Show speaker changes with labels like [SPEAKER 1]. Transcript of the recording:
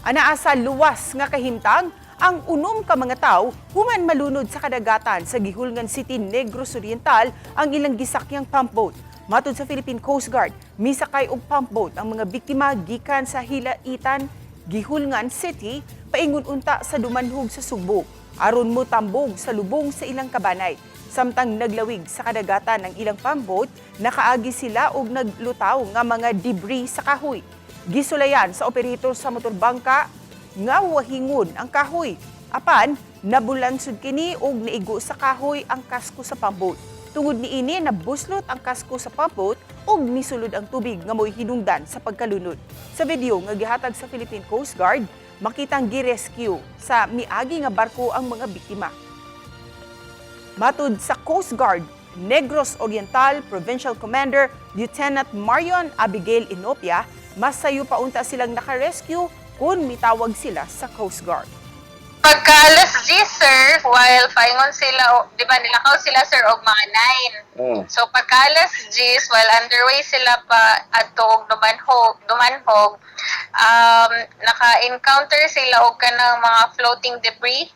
[SPEAKER 1] Anaa sa luwas nga kahimtang ang unom ka mga tawo human malunod sa kadagatan sa Gihulngan City, Negros Oriental ang ilang gisakyang pump boat. Matud sa Philippine Coast Guard, misakay og pump boat ang mga biktima gikan sa Hilaitan, Gihulngan City, paingon unta sa dumanhog sa Subo aron mo tambog sa lubong sa ilang kabanay. Samtang naglawig sa kadagatan ng ilang pump boat, nakaagi sila og naglutaw nga mga debris sa kahoy. Gisulayan sa operator sa motorbangka nga wahingon ang kahoy. Apan, nabulansod kini og naigo sa kahoy ang kasko sa pump boat. Tungod niini nabuslot ang kasko sa pump boat og nisulod ang tubig nga mo'y hinungdan sa pagkalunod. Sa video nga gihatag sa Philippine Coast Guard, makitang gi-rescue sa miagi nga barko ang mga biktima. Matud sa Coast Guard, Negros Oriental Provincial Commander Lieutenant Marion Abigail Inopia, mas sayo pa unta silang naka-rescue kung mitawag sila sa Coast Guard.
[SPEAKER 2] Pagka alas 10, sir, while paingon sila, di ba nilakaw sila, sir, og mga 9. So pagka alas 10, while underway sila pa adto og dumanhog, naka-encounter sila og kanang mga floating debris